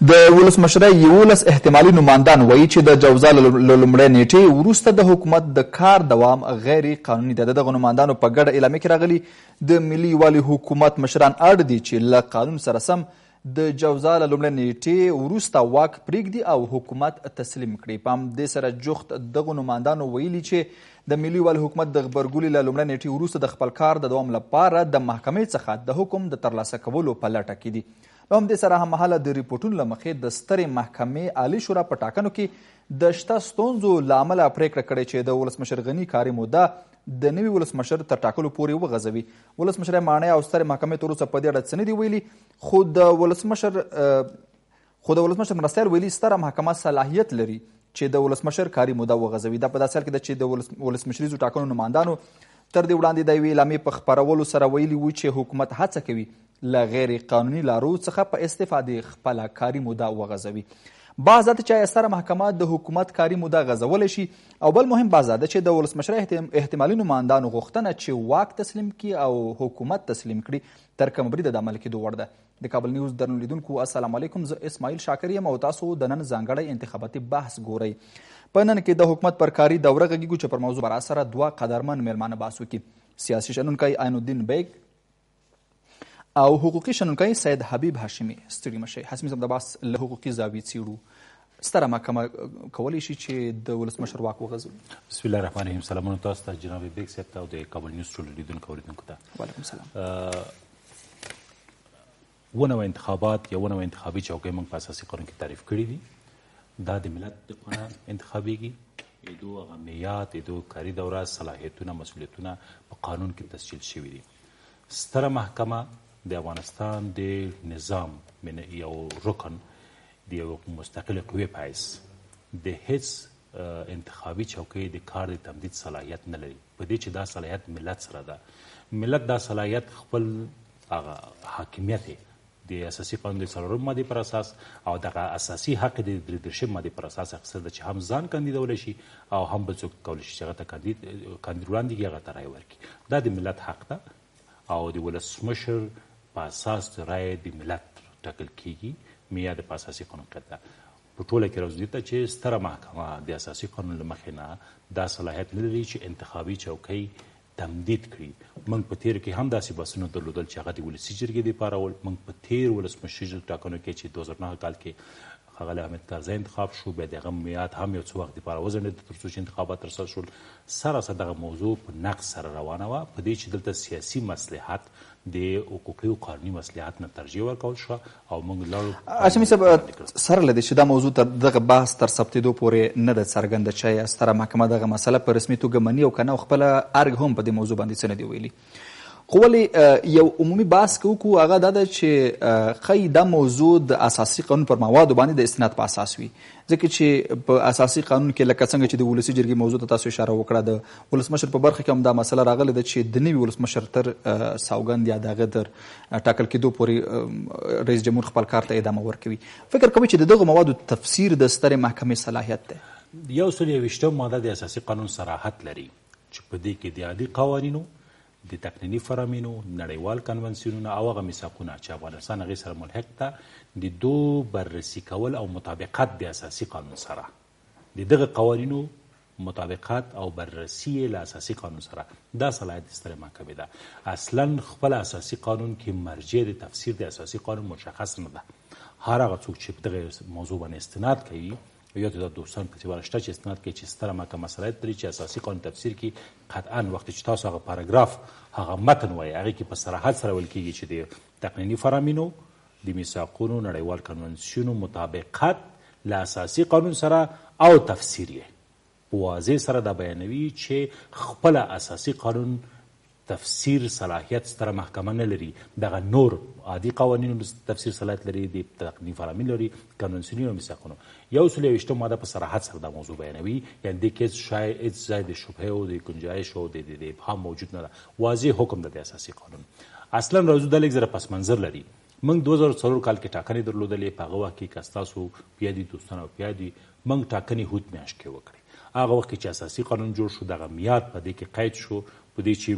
د ولسمشرۍ 11 احتمالي نمایندان وایي چې د جوزا له لومړۍ نیټې وروسته د حکومت د کار دوام غیر قانوني دی. د دغو نمایندانو په ګډه اعلامیه کې راغلي د ملي یووالي حکومت مشران اړ دي چې له قانون سره سم د جوزا له لومړۍ نیټې وروسته واک پرېږدي او حکومت تسلیم کړي. په همدې سره جوخت دغو نمایندانو ویلي چې د ملي یووالي حکومت د غبرګولي له لومړۍ نیټې وروسته د خپل کار د دوام لپاره د محکمې څخه د حکم د ترلاسه کولو په لټه کې دي. په همدې سره هممهاله د ریپورټونو له مخې د سترې محکمې عالي شورا په ټاکنو کې د شته ستونزو له امله پرېکړه کړې چې د ولسمشر غني کاري موده د نوي ولسمشر تر ټاکلو پورې وغځوي. ولسمشر ماڼۍ او سترې محکمې تر اوسه په دې اړه څه نه دي ویلي، خو د ولسمشر مرستیال ویلي ستره محکمه صلاحیت لري چې د ولسمشر کاري موده وغځوي. دا په داسې حال کې ده چې د ولسمشریزو ټاکنو نمایندانو تر دې وړاندې د یوې اعلامیې په خپرولو سره ویلي وو چې حکومت هڅه کوي له غیر قانوني لارو څخه په استفادې خپله کاري موده وغځوي. بعض دا چې ستره محکمه د حکومت کاري موده غځولی شي، او بل مهم بعض دا چې د ولسمشرۍ احتمالي نمایندانو غوښتنه چې واک تسلیم کړي او حکومت تسلیم کړي تر کومه بریده د عمل کېدو وړ ده. د کابل نیوز درنو لیدونکو السلام علیکم، زه اسماعیل شاکر یم او تاسو د نن ځانګړی انتخاباتي بحث ګورئ. په نن کې د حکومت پر کاري دوره غږیږو چې پر موضوع برا سره دوه قدرمن میلمانه بحث وکړي. سیاسي شنونکی عین الدین بیگ او حقوقي شنونکی سید حبیب هاشمي. ستړي مشئ، حسمي صاحب د بحث له حقوقي زاویې څیړو. ستره محکمه کولی شي چې د ولسمشر واک وغځوي؟ بسم الله الرحمن الرحیم. سلامونه تاسو ته جناب بیگ صاحب ته او د کابل نیوز ټولو لیدونکو اوریدونکو ته. وعلیکم السلام. ونه انتخابات یا ونه انتخابي چوکۍ موږ په اساسي قانون کې تعریف کړي دي. دا د ملت دپاره انتخابیږي، ایدو هغه معیات، ایدو کاري دوره، صلاحیتونه، مسؤلیتونه په قانون کې تسجیل شوي دي. ستره محکمه د افغانستان د نظام من یو رکن د یو مستقل قوې په حیث د هیڅ انتخابي چوکۍ د کار د تمدید صلاحیت نه لري، په دې چې دا صلاحیت ملت سره ده. ملت دا صلاحیت خپل حاکمیت د اساسي قانون د 4 مادې پر اساس او دغه اساسي حق د 3 مادې پر اساس اخیستل ده چې هم ځان کاندیدولی شي او هم بل څوک کولی شي چې هغه ته کاندید وړاندې کړي، هغه ته رایه ورکړي. دا د ملت حق ده او د ولسمشر په اساس د رایې د ملت ټاکل کیږي. معیار په اساسي قانون کې ده. په ټوله کې راوځي ته چې ستره محکمه د اساسي قانون له مخې نه دا صلاحیت نه لري چې انتخابي چوکۍ تمدید کړي. موږ په تیر کې هم داسې بحثونه درلودل چې هغه د ولسي جرګې دپاره ول. موږ په تیر ولسمشریزو ټاکنو کې چې 2009 کال کې ښاغلی حامد کرزی انتخاب شو، بیا د هغه میعاد هم یو څه وخت دپاره وځنډېد تر څو چې انتخابات ترسره شول. سراسر دغه موضوع په نقص سره روانه وه، په دې چې دلته سیاسي مصلحت د حقوقي او قانوني مصلحت نه ترجیح ورکول شوه او موږ لاړو. هاشمي صاحب، سره له دې چې دا موضوع تر دغه بحث تر ثبتېدو پورې نه ده څرګنده چې ستره محکمه دغه مسله په رسمي توګه مني او که نه، خپله ارګ هم په دې موضوع باندې څه نه دي ویلي. خو ولې یو عمومي بحث که وکړو، هغه دا ده چې ښایي دا موضوع د اساسي قانون پر موادو باندې د استناد په اساس وي، ځکه چې په اساسي قانون کې لکه څنګه چې د ولسي جرګې موضوع ته تاسو اشاره وکړه، د ولسمشر په برخه کې هم دا مسله راغلې ده چې د نوي ولسمشر تر سوګند یا د هغه تر ټاکل کېدو پورې رئیس جمهور خپل کار ته ادامه ورکوي. فکر کوئ چې د دغو موادو تفسیر د سترې محکمې صلاحیت دی؟ 121 ماده د اساسي قانون صراحت لري چې په دې کې د عادي قوانینو، د تقنیني فرامینو، نړیوال کنونسیونونه او هغه میثاقونه چې افغانستان هغې سره ملحق ده د دو بررسي کول او مطابقت د اساسي قانون سره، د دغه قوانینو مطابقت او بررسي له اساسي قانون سره، دا صلاحیت د سترې محکمې ده. اصلا خپل اساسي قانون کې مرجع د تفسیر د اساسي قانون مشخص نه ده. هر هغه څوک چې په دغه موضوع باندې استناد کوي یا د دوستان په تیواره شته چې استناد کوي چې ستره محکمه صلاحیت لري چې اساسي قانون تفسیر کې قطعا وخت چې تاسو هغه پاراګراف هغه متن وایي هغې کې په صراحت سره ویل کېږي چې د تقنیني فرامینو، د میثاقونو، نړیوال کنونسیونو مطابقت له اساسي قانون سره او تفسیر یې په واضح سره دا بیانوي چې خپله اساسي قانون تفسیر صلاحیت ستره محکمه نه لري. دغه نور عادي قوانینو تفسیر صلاحیت لري، د تقنیني فرامین لري، کنونسیوني او میثاقونو. 121 ماده په صراحت سره دا موضوع بیانوي، یعنی دې کې شاید هېڅ ځای د شبهې او د ګنجایش او د ابهام موجود نه ده. واضح حکم ده د اساسي قانون. اصلا راځو دا لږ زره پس منظر لري. موږ 2004 کال کې ټاکنې درلودلې، په هغه وخت کې که ستاسو پیادي دوستان او پیادي موږ ټاکنې هوت میاشت کې وکړې. هغه وخت کې چې اساسي قانون جوړ شو، دغه میعاد په دې کې قید شو، په دې چې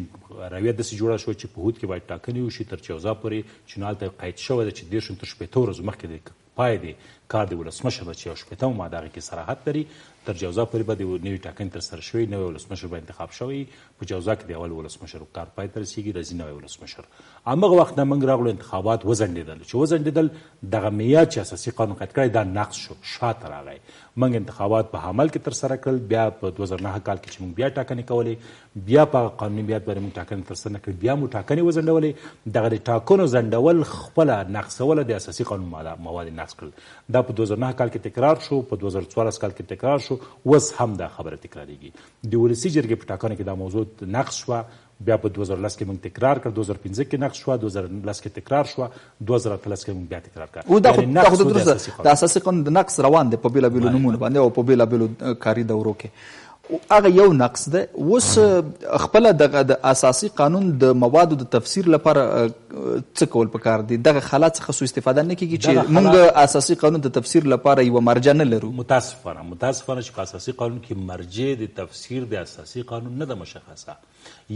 رویه داسې جوړه شوه چې په هوت کې باید ټاکنې وشي تر چې اوضاع پورې چې نو هلته قید شوی ده چې 13 تر 15 ورځو مخکې د پای د کار د ولسمشر ده چې یو شپېتمه ماده هغې کې صراحت لري تر جوزا پورې به د نوي ټاکنې ترسره شوي نوی ولسمشر به انتخاب شوی په جوزا کې د اول ولسمشر کار پای ته رسېږي راځي نوی ولسمشر همغه وخت نه موږ راغلو انتخابات وځنډېدل چې وځنډېدل دغه معیاد چې اساسي قانون قید کړی دا نقض شو شاته راغی موږ انتخابات په حمل کې ترسره کړل بیا په 2009 کال کې چې موږ بیا ټاکنې کولې بیا په قانوني معیاد باندې موږ ټاکنې ترسره نه کړې بیا مو ټاکنې وځنډولې دغه د ټاکنو ځنډول خپله نقصوله د اساسي قانون مواد نقض کړل دا په 2009 کال کې تکرار شو په 2014 کال کې تکرار شو اوس هم دا خبره تکراریږي د ولسي جرګې په ټاکنو کې دا موضوع نقض شوه بیا په 2010 کې موږ تکرار کړ 2015 کې نقض شوه 2010 کې تکرار شوه 2013 کې موږ بیا تکرار کړ او دا خو د اساسي قانون د نقض روان دی په بیلابیلو نومونو باندې او په بیلابیلو کاري دورو کې هغه یو نقص ده اوس خپل د اساسي قانون د موادو د تفسیر لپاره څه کول پکار دي دغه حالات څخه سوء استفاده نه کیږي چې موږ اساسي قانون د تفسیر لپاره یو مرجع نه لرو متاسفانه چې اساسي قانون کې مرجع د تفسیر د اساسي قانون نه ده مشخصه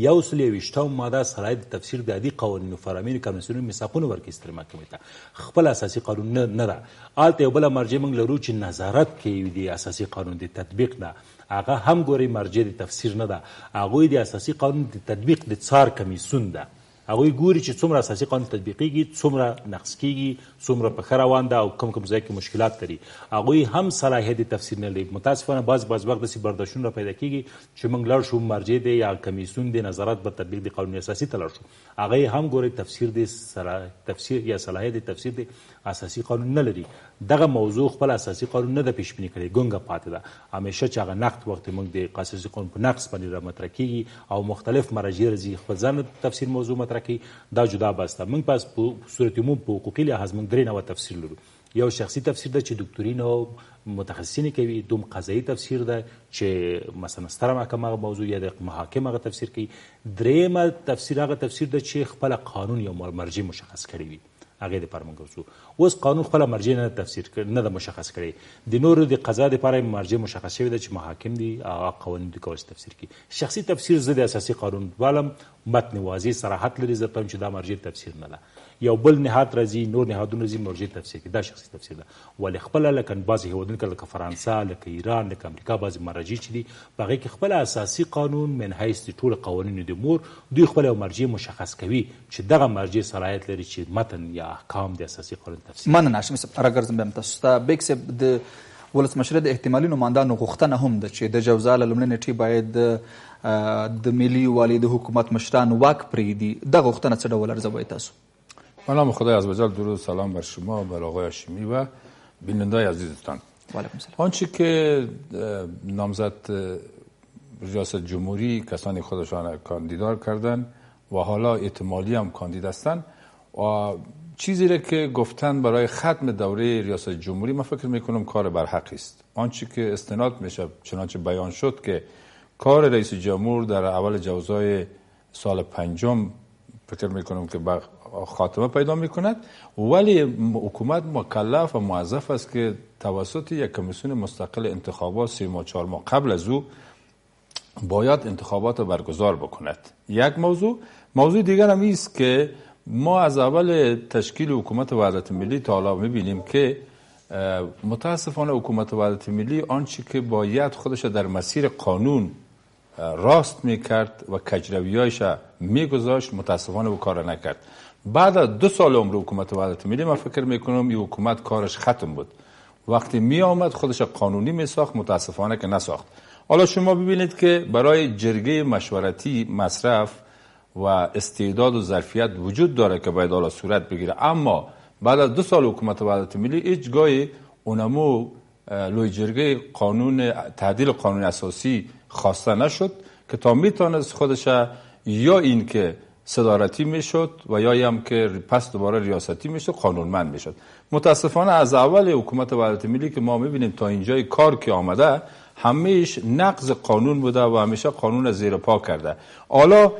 یو سل یویشتم ماده صلاحیت د تفسیر د عادي قوانینو فرامین کمیسیونونو میثاقونو ورکړي سترې محکمې ته خپل اساسي قانون نه ده هلته یو بله مرجع موږ لرو چې نظارت کوي د اساسي قانون د تطبیق نه هغه هم ګوري مرجع د تفسیر نه ده هغوی د اساسي قانون د تطبیق د څار کمیسیون ده هغوی ګوري چې څومره اساسي قانون تطبیقیږي څومره نقض کیږي څومره په ښه روان ده او کوم ځای کې مشکلات لري هغوی هم صلاحیت د تفسیر نه لري متاسفانه بعض وخت داسې برداشتونه را پیدا کیږي چې موږ لاړ شو مرجع دی یا کمیسیون د نظارت بر تطبیق د قانون اساسي ته لاړ شو هغه هم ګوري تفسیر یا صلاحیت د تفسیر د اساسي قانون نه لري دغه موضوع خپل اساسي قانون نه ده پیش بیني کړی ګونګه پاتې ده همیشه چې هغه نقد وخت موږ د اساسي قانون په نقص باندې را مطرح کیږي او مختلف مراجع راځي خپل ځان تفسیر موضوع مطرح کوي دا جدا بحث ده موږ په صورت عموم په حقوقي لحاظ موږ درې نوع تفسیر لرو یو شخصي تفسیر ده چې دکتورین او متخصصین کوي دوم قضایي تفسیر ده چې مثلا ستره محکمه موضوع یا د محاکم هغه تفسیر کوي درېیمه تفسیر هغه تفسیر ده چې خپل قانون یا مرجع مشخص کړی وي هغې دپاره موږ ورځو اوس قانون خپله مرجع نه تفسیر نه ده مشخص کړی د نورو د قضا دپاره مرجع مشخص شوې ده چې محاکم دي هغه قوانین دي کولی تفسیر کړي شخصي تفسیر زه د اساسي قانون والم متن واضح صراحت لري زه وایم چې دا مرجع تفسیر نه ده یو بل نهاد راځي نور نهادونه راځي مرجع تفسیر کړي دا شخصي تفسیر ده ولې خپله لکه بعضې هېوادونو کې لکه فرانسه لکه ایران لکه امریکا بعضې مراجع چې دي په هغې کې خپله اساسي قانون من حیث د ټولو قوانینو د مور دوی خپله یو مرجع مشخص کوي چې دغه مرجع صلاحیت لري چې متن یا احکام د اساسي قانون تفسیر مننه هاشمي صاحب راګرځم بیا تاسو ته بیک صاحب د ولسمشر د احتمالي نمایندانو غوښتنه هم ده چې د جوزا له لومړۍ نیټې باید د ملي والي د حکومت مشران واک پرېږدي دغه غوښتنه څه ډول ارزوئ تاسو به نام خدای عزوجل درود سلام بر شما بر آقای هاشمی و بیننده‌های عزیزتان آنچه که نامزد ریاست جمهوری کسانی خودشان کاندیدار کردن و حالا احتمالی هم کاندید هستند و چیزی را که گفتن برای ختم دوره ریاست جمهوری من فکر میکنم کار برحقی است آنچه که استناد میشه چنانچه بیان شد که کار رئیس جمهور در اول جوزای سال پنجم فکر میکنم که خاتمه پیدا میکند ولی حکومت مکلف و موظف است که توسط یک کمیسیون مستقل انتخابات 3 ماه 4 ماه قبل از او باید انتخابات رو برگزار بکند یک موضوع دیگر هم است که ما از اول تشکیل حکومت وحدت ملی تا حالا میبینیم که متاسفانه حکومت وحدت ملی آنچه که باید خودش در مسیر قانون راست میکرد و کجرویایش میگذاشت متاسفانه او کار نکرد بعد از 2 سال عمر حکومت وحدت ملی من فکر میکنم این حکومت کارش ختم بود وقتی می آمد خودش قانونی می ساخت متاسفانه که نساخت حالا شما ببینید که برای جرگه مشورتی مصرف و استعداد و ظرفیت وجود داره که باید حالا صورت بگیره اما بعد از 2 سال حکومت وحدت ملی هیچ گاهی اونمو لوی جرگه تعدیل قانون اساسی خواسته نشد که تا میتونست خودش یا این که صدارتی میشد و یا هم که پس دوباره ریاستی میشد قانونمند میشد متاسفانه از اول حکومت وحدت ملی که ما میبینیم تا اینجای کار که آمده همیش نقض قانون بوده و همیشه قانون زیر پا کرده حالا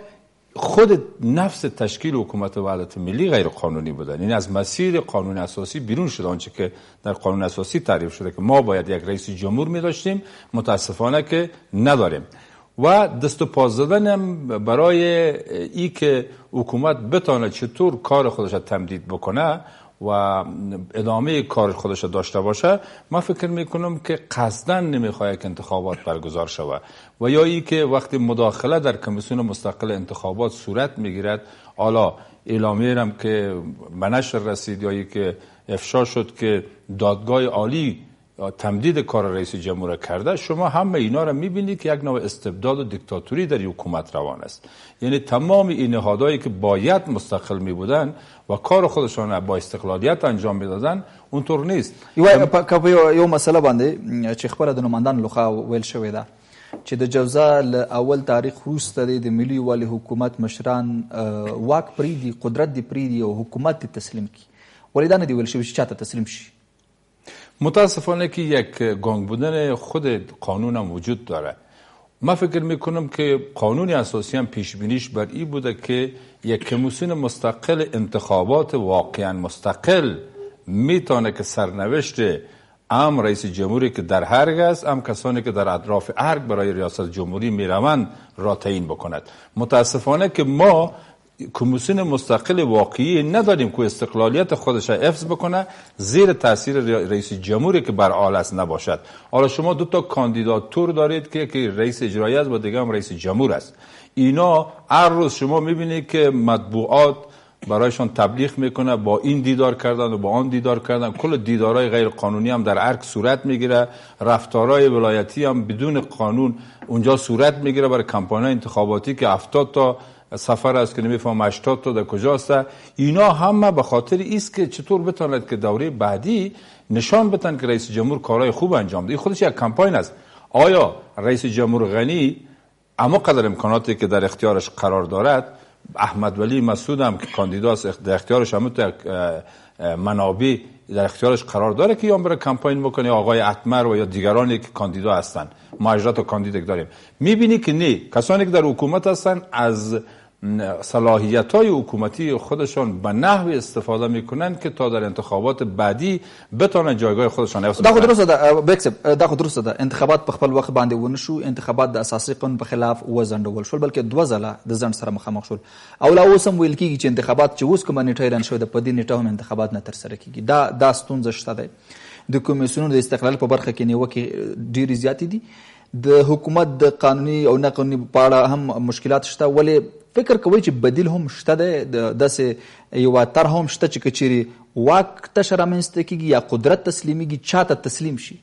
خود نفس تشکیل حکومت وحدت ملی غیر قانونی بوده یعنی از مسیر قانون اساسی بیرون شده آنچه که در قانون اساسی تعریف شده که ما باید یک رئیس جمهور می داشتیم متاسفانه که نداریم و دست و پا زدن هم برای ای که حکومت بتونه چطور کار خودش تمدید بکنه و ادامه کار خودش داشته باشه، من فکر میکنم که قصداً نمیخواد که انتخابات برگزار شود و یا ای که وقتی مداخله در کمیسیون مستقل انتخابات صورت میگیرد، حالا اعلامیه هم که به نشر رسید یا ای که افشا شد که دادگاه عالی تمدید کار رئیس جمهور کرده، شما همه اینا را میبینید که یک نوع استبداد و دیکتاتوری در حکومت روان است. یعنی تمام این نهادهایی که باید مستقل میبودن و کار خودشان با استقلالیت انجام میدادن اونطور نیست. یو مسله باندې چې خبره د نوماندانو لخوا ویل شوې ده چې د جوزا له اول تاریخ وروسته د ملي یووالي حکومت مشران واک پریږدي، قدرت دې پریږدي او حکومت دې تسلیم کړي. ولې دا نه دي ویل شوي چې چاته تسلیم شي؟ متاسفانه که یک گنگ بودن خود قانون هم وجود داره. من فکر میکنم که قانون اساسی هم پیش بینیش بر این بوده که یک کمیسیون مستقل انتخابات واقعا مستقل میتونه که سرنوشت هم رئیس جمهوری که در ارگ است، هم کسانی که در اطراف ارگ برای ریاست جمهوری میروند را تعیین بکند. متاسفانه که ما کمیسیون مستقل واقعی نداریم که استقلالیت خودش را حفظ بکنه، زیر تاثیر رئیس جمهوری که بر آل است نباشد. حالا شما دو تا کاندیداتور دارید که رئیس اجرایی است و دیگه هم رئیس جمهور است. اینا هر روز شما میبینید که مطبوعات برایشان تبلیغ میکنه با این دیدار کردن و با آن دیدار کردن. کل دیدارهای غیر قانونی هم در ارگ صورت میگیره، رفتارهای ولایتی هم بدون قانون اونجا صورت میگیره برای کمپاین انتخاباتی که 70 تا سفر است که نمیفهم 80 تا در کجاست. اینا همه به خاطر ایست که چطور بتواند که دوره بعدی نشان بدن که رئیس جمهور کارهای خوب انجام ده. این خودش یک کمپاین است. آیا رئیس جمهور غنی اما قدر امکاناتی که در اختیارش قرار دارد، احمد ولی مسعود هم که کاندیداست در اختیارش هم منابع در اختیارش قرار داره که یا بره کمپاین بکنه، آقای اتمر و یا دیگرانی که کاندیدا هستن، ما 18 تا کاندیدا داریم. میبینی که نه، کسانی که در حکومت هستن از صلاحیت‌های حکومتی خودشان به نحوی استفاده میکنن که تا در انتخابات بعدی بتونن جایگاه خودشان حفظ کنن. دا خو درسته ده انتخابات په خپل وخت باندې ونشو، انتخابات د اساسي قانون په خلاف وځنډول شول، بلکې دوه ځله د ځنډ سره مخامخ شول. او لا اوس هم ویل کیږي چې انتخابات چې اوس کومه نیټه اعلان شوې ده په دې نیټه هم انتخابات نه ترسره کیږي. دا ستونزه شته ده. د کمیسیونونو د استقلال په برخه کې نیوکې ډېرې زیاتې دي. د حکومت د قانوني او نه قانوني په اړه هم مشکلات شته. ولې فکر کوي چې بدیل هم شته ده؟ داسې یوه طرح هم شته چې که چیرې واک تشه رامنځته کیږي یا قدرت تسلیمیږي، چاته تسلیم شي؟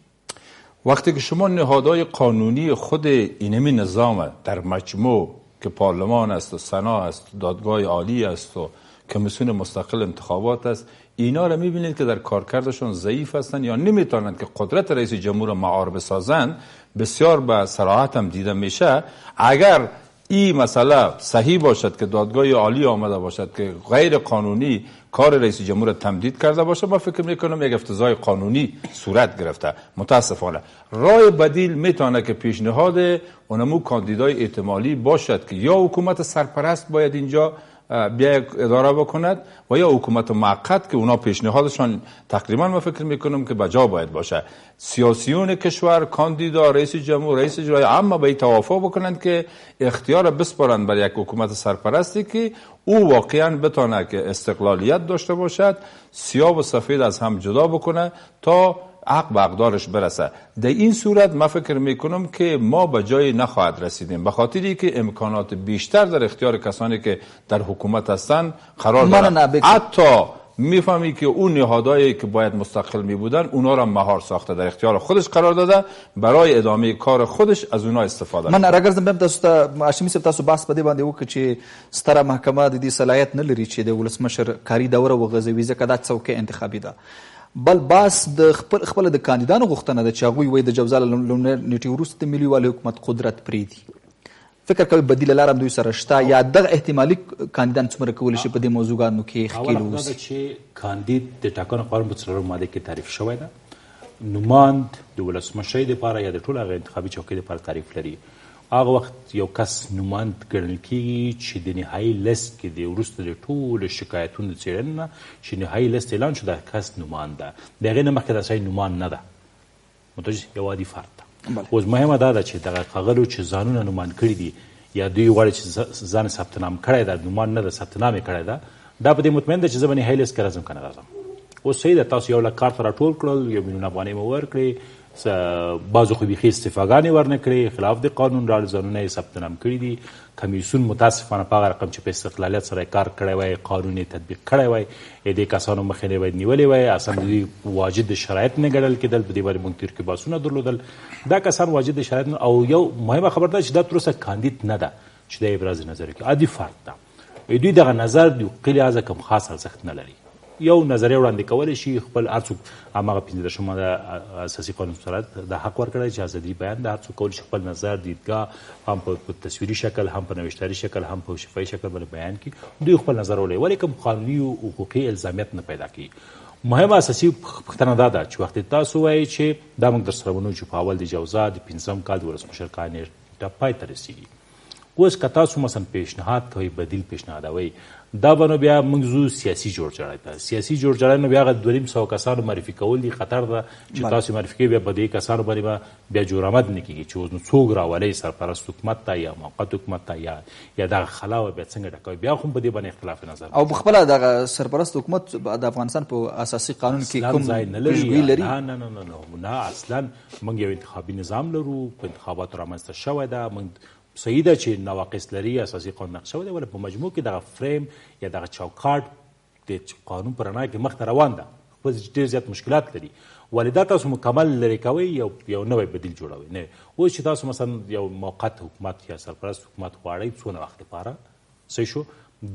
وقتی که شما نهادهای قانونی خود اینمی نظام در مجموع که پارلمان است و سنا است، دادگاه عالی است و کمیسیون مستقل انتخابات است، اینا را میبینید که در کارکردشون ضعیف هستند یا نمیتونند که قدرت رئیس جمهور معار بسازند. بسیار به صراحت هم دیده میشه. اگر این مسئله صحیح باشد که دادگاه عالی آمده باشد که غیر قانونی کار رئیس جمهور تمدید کرده باشه، من فکر میکنم یک افتضاح قانونی صورت گرفته. متاسفانه راه بدیل میتونه که پیشنهاد اونمو کاندیدای احتمالی باشد که یا حکومت سرپرست باید اینجا بیا اداره بکند و یا حکومت موقت که اونا پیشنهادشان تقریبا من فکر میکنم که بجا باید باشه. سیاسیون کشور، کاندیدا، رئیس جمهور، رئیس اجرایی، اما به توافق بکنند که اختیار بسپارند برای یک حکومت سرپرستی که او واقعا بتونه که استقلالیت داشته باشد، سیاه و سفید از هم جدا بکنه تا حق به اقدارش برسه. در این صورت من فکر میکنم که ما به جای نخواهد رسیدیم، به خاطری که امکانات بیشتر در اختیار کسانی که در حکومت هستن قرار دارن. حتی میفهمی که اون نهادهایی که باید مستقل میبودن اونا را مهار ساخته، در اختیار خودش قرار داده، برای ادامه کار خودش از اونا استفاده. من راګرځم به تاسو ته هاشمي صاحب، تاسو بحث په دې باندې وکړئ چې ستره محکمه د دې صلاحیت نه لري چې د ولسمشر کاري دوره وغځوي، ځکه دا څوکۍ انتخابي ده. بل باس د خپل د کاندیدانو غوښتنه ده چې هغوی وایي د جوزا له لومړۍ نیټې وروسته د ملي یووالي حکومت قدرت پرېږدي. فکر کوي بدیله لار هم دوی سره شته یا دغه احتمالي کاندیدان څومره کولی شي په دې موضوعاتو کې ښکېل واوسي؟ چې کاندید د ټاکنو قانون په 4 ماده کې تعریف شوی ده، نوماند د ولسمشر لپاره یا د ټولو هغه انتخابي چوکۍ لپاره تعریف لري. هغه وخت یو کس نوماند ګڼل کېږي چې د نهایي لیست کې د وروسته د ټولو شکایتونو د څېړنې نه چې نهایي لیست اعلان شو، دا کس نوماند ده، د هغې نه مخکې دا سړی نوماند نه ده، متوجه، یو عادي فرد ده. اوس مهمه دا ده چې دغه ښاغلو چې ځانونه نوماند کړي دي یا دوی غواړي چې ځان ثبت نام کړی ده، نوماند نه ده ثبت نام یې کړی ده، دا په دې مطمئن ده چې زه به نهایي لیست کې راځم که نه راځم. اوس صحیح ده تاسو یو لک کار ته راټول کړل 1 میلیون افغانۍ مو ورکړې بعضو خو بیخي استفاګانې ورنه کړې خلاف د قانون ځانونه یې ثبت نام کړي دي کمیسیون متاسفانه په هغه رقم چې په استقلالیت سره کار کړی وای قانون یې تطبیق کړی وای دې کسانو مخې نه باید نیولې وای اصلا دوی واجد شرایط نه ګڼل کېدل په دې باندې موږ تیر کې بحثونه درلودل دا کسان واجد شرایط او یو مهمه خبره ده چې دا تر اوسه کاندید نه ده چې د ابراز نظر کوي عادي فرد ده دوی دغه نظر د قیل ازه کوم خاص ارزښت نه لري یو نظریه وړاندې کولی شي خپل هر څوک هماغه 15 ماده اساسي قانون سره د حق ورکړی چې ازادي بیان د هر څوک کولی شي خپل نظر دیدګاه هم په تصویري شکل هم په نوښتاري شکل هم په شفاهي شکل باندې بیان کړي دوی خپل نظر ولري ولې کوم قانوني او حقوقي الزامیت نه پیدا کړي مهمه اساسي پوښتنه دا ده چې وخت تاسو وایي چې دا موږ درسره ونیو چې په اول د جوزا د 15 کال د ولسمشر کار نیټه پای ته رسېږي اوس که تاسو مثلا پیشنهاد کوئ بدیل پیشنهادوئ دا به نو بیا موږ ځو سیاسي جوړجاړی ته سیاسي جوړجاړی نو بیا هغه 200 کسانو معرفي کول دي خطر ده چې تاسو معرفي کوئ بیا به دې کسانو باندې بیا جرامت نه کېږي چې اوس نو څوک راولئ سرپرست حکومت ته یا موقت حکومت ته یا دغه خلا بیا څنګه ډکوئ بیا خو په دې باندې اختلاف نظر او پخپله دغه سرپرست حکومت د افغانستان په اساسي قانون کې کوم پیشګویي لري نه اصلا موږ یو انتخابي نظام لرو په انتخاباتو رامنځته شوی ده موږ صحیح ده چې نواقص لري اساسي قانون نقش شوی دی ولې په مجموع کې دغه فریم یا دغه چوکاټ د قانون په رڼا کې مخته روان ده خو ډېر زیات مشکلات لري ولې دا تاسو مکمل لرې کوئ یو نوی بدیل جوړوئ نه اوس چې تاسو مثلا یو موقت حکومت یا سرپرست حکومت غواړئ څونه وخت لپاره صحیح شو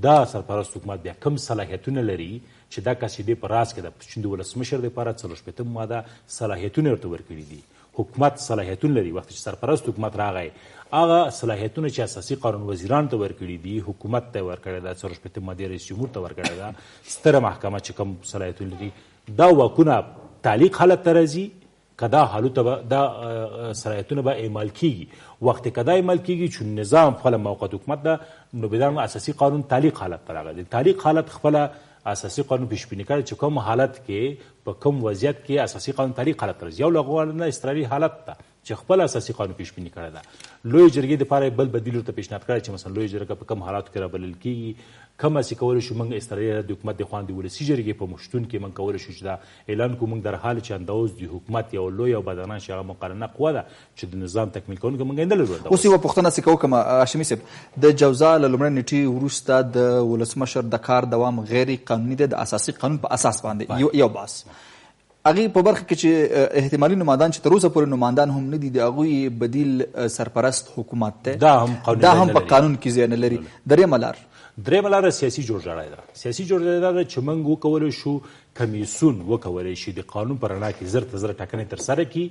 دا سرپرست حکومت بیا کم صلاحیتونه لري چې دا کس دې په راز کې د ولسمشر دپاره 40 ماده صلاحیتونه ورته ورکړي دي حکومت صلاحیتونه لري وخت چې سرپرست حکومت راغی هغه صلاحیتونه چې اساسي قانون وزیران ته ورکړي دي حکومت ته ورکړی ده 40 مادې رئیس جمهور ته ورکړی ده ستره محکمه چې کوم صلاحیتونه لري دا واکونه تعلیق حالت ته راځي که دا حالو دا صلاحیتونه به اعمال کیږي وقتی که دا اعمال کیږي چون نظام خپله موقت حکومت ده نو بدان اساسي قانون تعلیق حالت ته راغلی تعلیق حالت خپله اساسي قانون پیش بینی کړی چې کوم حالت کې په کوم وضعیت کې اساسي قانون تعلیق حالت ته راځي یو له هغو نه اضطراري حالت ده چې خپل اساسي قانون پیش بینی کړی ده لوی جرګې دپاره بل بدیل ورته پیشنهاد کړی چې مثلا لوی جرګه په کوم حالاتو کې رابلل کیږي کوم هسې کولی شو موږ اضطراري د حکومت د خوا د ولسي جرګې په مشتون کې موږ کولی شو چې دا اعلان کړو موږ در حال چې اندوز د حکومت یو لوی او بدنان چې هغه مقارنه قوه ده چې د نظام تکمیل کوونکی موږ یې نه لرو اوس یوه پوښتنه چې کوم هاشمي صاحب د جوزا له لومړۍ نیټې وروسته د ولسمشر د کار دوام غیر قانوني دی د اساسي قانون په اساس باندې یو بحث هغې په برخه کې چې احتمالي نمایندان چې تر اوسه پورې نمایندان هم نه دي د هغوی بدیل سرپرست حکومت دی دا هم په قانون کې ځای نه لري درېیمه لاره سیاسي جوړجاړی ده سیاسي جوړجاړی دا ده چې موږ وکولی شو کمیسیون وکولی شي د قانون په رڼا کې زر ته زره ټاکنې ترسره کړي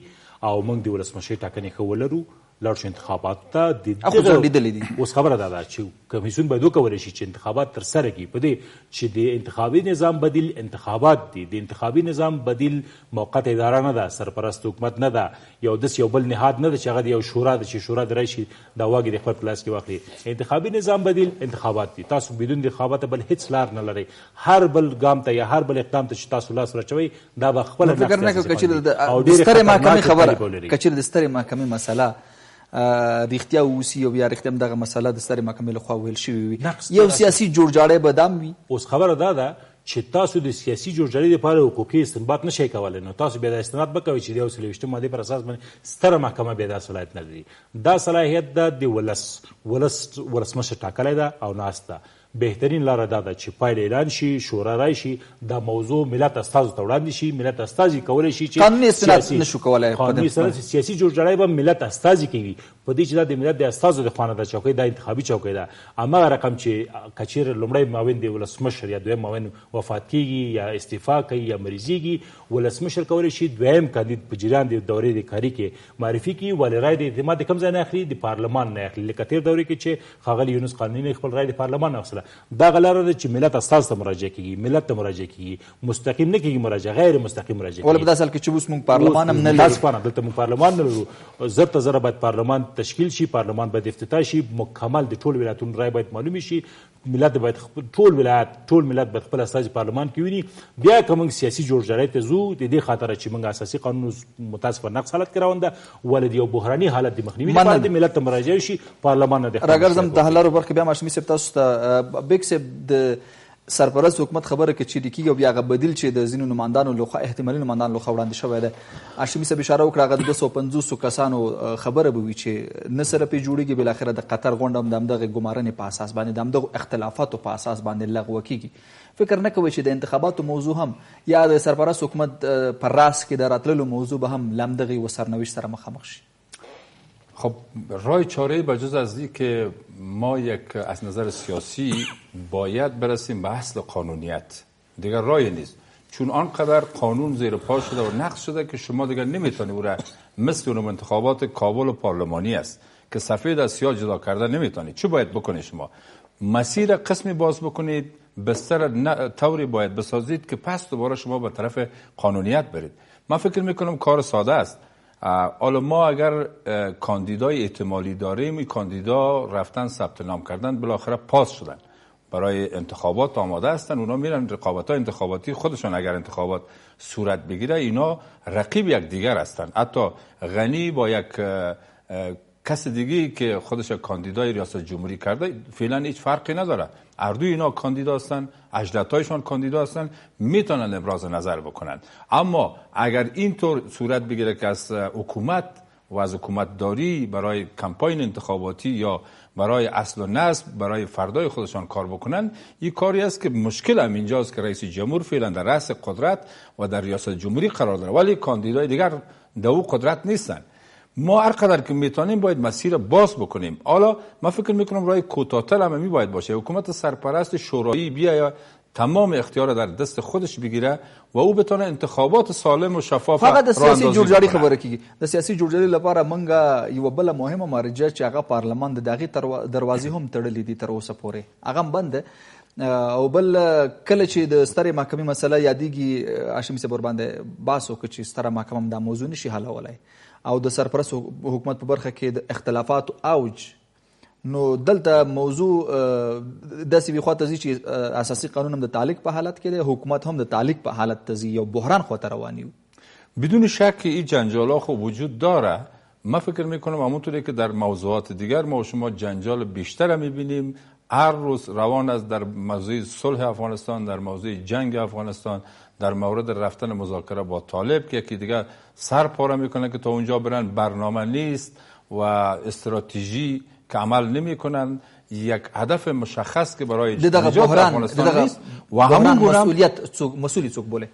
او موږ د ولسمشر ټاکنې ښه ولرو لاړ شو انتخاباتو ته اوس خبره دا ده چې کمیسیون باید وکولی شي چې انتخابات ترسره کړي په دې چې د انتخابي نظام بدیل انتخابات دي د انتخابي نظام بدیل موقت اداره نه ده سرپرست حکومت نه ده یو بل نهاد نه ده چې هغه د یو شورا ده چې شورا د راشي دا واګې د خپل په لاس کې واخلي انتخابي نظام بدیل انتخابات دي تاسو بدون د انتخابات بل هیڅ لار نه لرئ هر بل ګام ته یا هر بل اقدام ته چې تاسو لاس راچوئ دا به خپله فکر نه کوم چې د سترې محکمې خبره که چېرې د سترې محکمې مسله رښتیا اوسي او بیا رښتیا هم دغه مسله د سترې محکمې لخوا ویل شوې وي یو سیاسي جوړجاړی به دام وي اوس خبره دا ده چې تاسو د سیاسي جوړجاړي لپاره حقوقي استنباط نشئ کولی نو تاسو بیا دا استناد به کوئ چې د یو 23 مادې پر اساس باندې ستره محکمه بیا دا صلاحیت نه لري دا صلاحیت د ولسمشر ټاکلی ده او ناست ده بهترین لاره دا ده چې پایله اعلان شي شورا راشي دا موضوع ملت استازو ته وړاندې شي ملت استازي کولی شي چې قانوني استناد نشو کولی قانوني استناد سیاسي جوړجاړی به ملت استازي کوي په دې چې دا د ملت د استازو د خوا نه ده چوکۍ دا انتخابي چوکۍ ده هماغه رقم چې که چېرې لومړی معاون د ولسمشر یا دویم معاون وفات کیږي یا استعفا کوي یا مریضیږي ولسمشر کولی شي دویم کاندید په جریان د دورې د کاري کې معرفي کړي ولې رای د اعتماد د کوم ځای نه اخلي د پارلمان نه اخلي لکه تېر دورې کې چې ښاغلي یونس قانوني خپل رای د پارلمان نه اخیسته دا غلاره ده چې ملت استاز ته مراجعه کیږي ملت ته مراجعه کیږي مستقیم نه کیږي مراجعه غیر مستقیم مراجعه ولې په داسې حال کې چې اوس موږ پارلمان هم نه لرو دلته موږ پارلمان نه لرو زر ته زره باید پارلمان تشکیل شي پارلمان باید افتتاح شي مکمل د ټول ولایتونو رای باید معلوم شي ملت باید ټول ملت باید خپل استازي پارلمان کې ویني بیا که موږ سیاسي جوړجاړی ته ځو د دې خاطره چې موږ اساسي قانون متاسفه نقص حالت کې روان ده ولې د یو بحراني حالت د مخنیوي لپاره د ملت ته مراجعه شي پارلمان نه راګرځم د حل لارو برخې بیا هاشمي صاحب تاسو ته بیک صاحب د سرپرست حکومت خبره کې چیرې کېږي او بیا هغه بدیل چې د ځینو نمایندانو لخوا احتمالي نمایندانو لخوا وړاندې شوی دی. هاشمي صاحب اشاره وکړه هغه د 250 کسانو خبره به وي چې نه سره پرې جوړېږي، بالاخره د قطر غونډه هم د همدغې ګمارنې په اساس باندې د همدغو اختلافاتو په اساس باندې لغوه کېږي. فکر نه کوئ چې د انتخاباتو موضوع هم یا د سرپرست حکومت پر راس کې د راتللو موضوع به هم له همدغې سرنوشت سره مخامخ شي؟ خب راه چاره بجز از این که ما یک از نظر سیاسی باید برسیم به اصل قانونیت، دیگر راهی نیست، چون آنقدر قانون زیر پا شده و نقض شده که شما دیگر نمیتونید او را مثل اون انتخابات کابل و پارلمانی است که سفید از سیاه جدا کرده نمیتونید. چه باید بکنید؟ شما مسیر قسمی باز بکنید، بستر طوری باید بسازید که پس دوباره شما به طرف قانونیت برید. من فکر میکنم کار ساده است. حالا ما اگر کاندیدای احتمالی داریم، این کاندیدا رفتن ثبت نام کردن، بالاخره پاس شدن، برای انتخابات آماده هستن، اونا میرن رقابت‌های انتخاباتی خودشون اگر انتخابات صورت بگیره اینا رقیب یک دیگر هستن. حتی غنی با یک کس دیگه که خودش کاندیدای ریاست جمهوری کرده فعلا هیچ فرقی نداره، هر دوی اینا کاندیدا هستن، اجدادهایشون کاندیدا هستن، میتونن ابراز نظر بکنن. اما اگر اینطور صورت بگیره که از حکومت و از حکومت داری برای کمپاین انتخاباتی یا برای اصل و نسب برای فردای خودشان کار بکنن، این کاری است که مشکل هم اینجاست که رئیس جمهور فعلا در رأس قدرت و در ریاست جمهوری قرار داره ولی کاندیدای دیگر در او قدرت نیستن. ما هر قدر که میتونیم باید مسیر باز بکنیم. حالا من فکر میکنم راه کوتاه‌تر هم می باید باشه، حکومت سرپرست شورایی بیا تمام اختیار در دست خودش بگیره و او بتونه انتخابات سالم و شفاف فقط د سیاسي جوړجاړي خبره کیږي. د سیاسي جوړجاړي لپاره منګه یو بل مهمه مرجع چې هغه پارلمان د داغي دروازې هم تړلې دي تر اوسه پورې هغه بند او بل کله چې د سترې محکمې مسله یادېږي هاشمي صاحب باندې باس وکړي چې ستره محکمه دا موضوع نشي حلولای او د سرپرست حکومت په برخه کې د اختلافات اوج، نو دلته موضوع داسې وي خواته ځي چې اساسي قانون هم د تعلیق په حالت کې دی، حکومت هم د تعلیق په حالت ته ځي، یو بحران خواته رواني. بدون شک این جنجال خب وجود داره. من فکر میکنم همونطوری که در موضوعات دیگر ما و شما جنجال بیشتر میبینیم هر روز روان است در موضوع صلح افغانستان، در موضوع جنگ افغانستان، در مورد رفتن مذاکره با طالب که یکی دیگه سر پاره میکنه که تا اونجا برن، برنامه نیست و استراتژی که عمل نمیکنن، یک هدف مشخص که برای نجات افغانستان نیست و همون گونه مسئول څوک بوله؟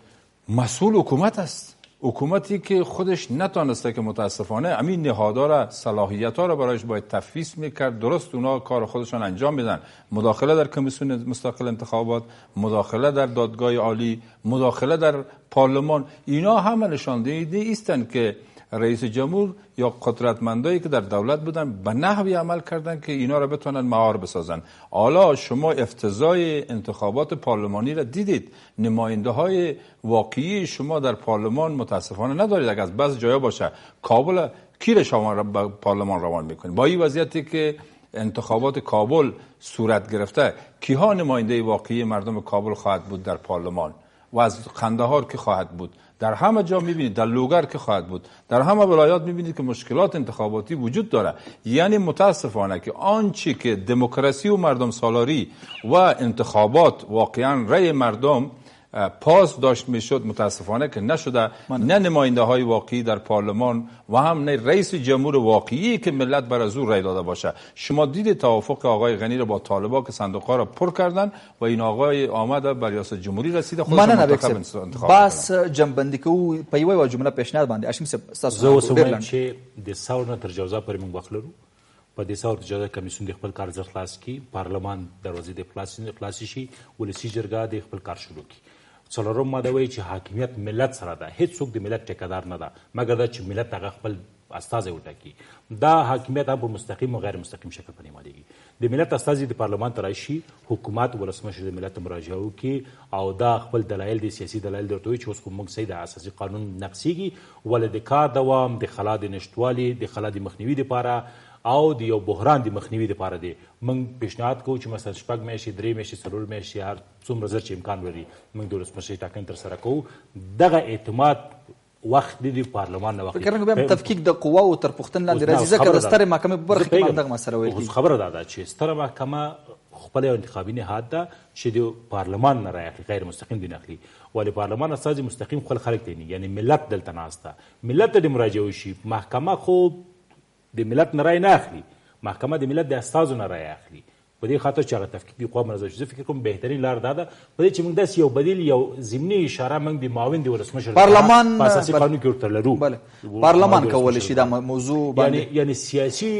مسئول حکومت است. حکومتی که خودش نتونسته که متاسفانه همین نهادها را صلاحیت‌ها را برایش باید تفویض میکرد. درست اونا کار خودشان انجام میدن، مداخله در کمیسیون مستقل انتخابات، مداخله در دادگاه عالی، مداخله در پارلمان، اینا همه نشان دهنده استند که رئیس جمهور یا قدرتمندایی که در دولت بودن به نحوی عمل کردن که اینا را بتونن مهار بسازن. حالا شما افتضاح انتخابات پارلمانی را دیدید، نماینده های واقعی شما در پارلمان متاسفانه ندارید. اگر از بعض جایا باشه کابل کی شما را به پارلمان روان میکنید؟ با این وضعیتی که انتخابات کابل صورت گرفته، کیها نماینده واقعی مردم کابل خواهد بود در پارلمان و از قندهار که خواهد بود؟ در همه جا میبینید، در لوگر که خواهد بود، در همه ولایات میبینید که مشکلات انتخاباتی وجود داره. یعنی متاسفانه که آنچه که دموکراسی و مردم سالاری و انتخابات واقعا رأی مردم پاس داشت میشد، متاسفانه که نشده. نه نماینده های واقعی در پارلمان و هم نه رئیس جمهور واقعی که ملت بر از او رای داده باشه. شما دیدید توافق آقای غنی را با طالبا که صندوق ها را پر کردن و این آقای آمده بر ریاست جمهوری رسیده، خودش منتخب انتخاب بس جنبندی کو په یو جمله پیشنهاد باندې هاشم صاحب زه وسوم چې د ثور نه تر جوزا پرې موږ وخت لرو په دې ثور جوزا کمیسیون د خپل کار ځخ خلاص کی، پارلمان دروازې د خلاص شي، ولسی جرګه د خپل کار شروع کی. څلورم ماده وایي چې حاکمیت ملت سره ده، هیڅوک د ملت ټیکهدار نه ده مګر دا چې ملت هغه خپل استازی وټاکي. دا حاکمیت هم په مستقیم او غیر مستقیم شکل باندې مالېږي. د ملت استازي د پارلمان ته راشي، حکومت ولسمشر د ملت مراجعه وکړي او دا خپل دلایل د سیاسي دلایل درته وایي چې اوس کوم موږ صحیح د اساسي قانون نقضیږي ولې د کار دوام، د خلا د نشتوالي، د خلا د مخنیوي دپاره او د یو بحران د مخنیوي دپاره دی. موږ پیشنهاد کوو چې مثلا 6 میاشتې، 3 میاشتې، 4 میاشتې، هر څومره ژر چې امکان لري موږ د ولسمشر ټاکنې ترسره کوو. دغه اعتماد وخت دی پارلمان نه وخت فکر کوم بیا تفکیک د قواو تر پوښتنې لاندې راځي ځکه د سترې محکمې په برخه کې همدغه مسله ویل کېږي. خبره دا ده چې ستره محکمه خپل یو انتخابي نهاد ده چې د پارلمان نه رای اخلي، غیر مستقیم دی نه اخلي. ولې پارلمان استازي مستقیم خپل خلک دی نه، یعنی ملت دلته ناست ده، ملت ته د مراجعه وشي. محکمه خو د ملت نه رای نه اخلي، محکمه د ملت د استازو نه رای اخلي. په دې خاطر چې هغه تفکیکي قوه منظم شي. زه فکر کوم بهترین لار دا ده په دې چې موږ داسې یو بدیل، یو ضمني اشاره موږ د معاون د ولسمشر پارلمان په اساسي قانون کې ورته لرو. پارلمان کولی شي دا موضوع باندې، یعنی سیاسي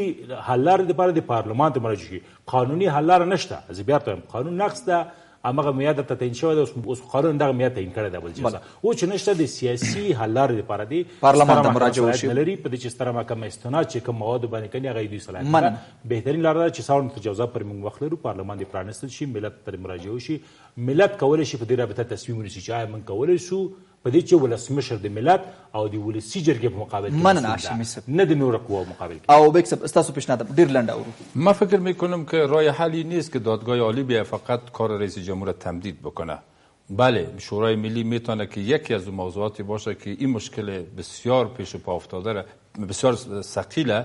حل لارې دپاره د پارلمان ته مراجعه شي. قانوني حل لاره نشته. زه بیا ورته وایم قانون نقص ده، همغه میعاد درته تعیین شوی ده، اوس قانون دغه میعاد تعیین کړی ده. بل څه اوس چې نشته د سیاسي حل لارې دپاره دی پارلمان ته مراجعه وشي. نه لري په دې چې ستره محکمه استناد چې کوم موادو باندې کوي هغه دوی صلاحیت ده. بهترین لار ده چې څاړنو تجاوزات پر موږ وخت لرو، پارلمان دې پرانیستل شي، ملت ته مراجعه وشي. ملت کولی شي په دې رابطه تصمیم ونیسي چې آیا موږ کولی شو په دې چې ولسمشر د ملت او د ولسي جرګې په مقابل کې نه د نورو قواو مقابل کې. او بیک صاحب استاسو پیشنهاد ډیر لنډ اورو. ما فکر میکنم که راه حلی نیست که دادگاه عالی بیا فقط کار رئیس جمهور تمدید بکنه. بله شورای ملی میتونه که یکی از موضوعاتی باشه که این مشکل بسیار پیش پا افتاده، بسیار ثقیله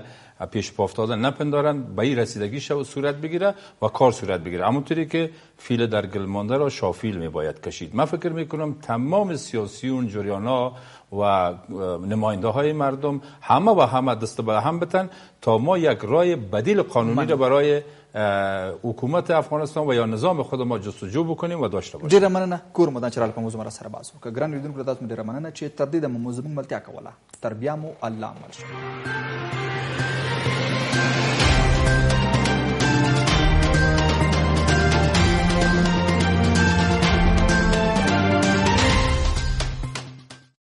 پیش پا افتاده نپندارن، به این رسیدگی صورت بگیره و کار صورت بگیره. همونطوری که فیل در گل مانده را شافیل میباید کشید. من فکر میکنم تمام سیاسیون، جریانا و نماینده های مردم همه و همه دست به هم بتن تا ما یک راه بدیل قانونی را برای حکومت افغانستان و یا نظام خود ما جستجو بکنیم و داشته باشیم. ډیره مننه کور مدان چرال په موضوع سره بحث وکړه. ګران لیدونکو تاسو ډیره مننه چې تر دې د موضوع ملتیا کوله. تر بیا مو الله مل.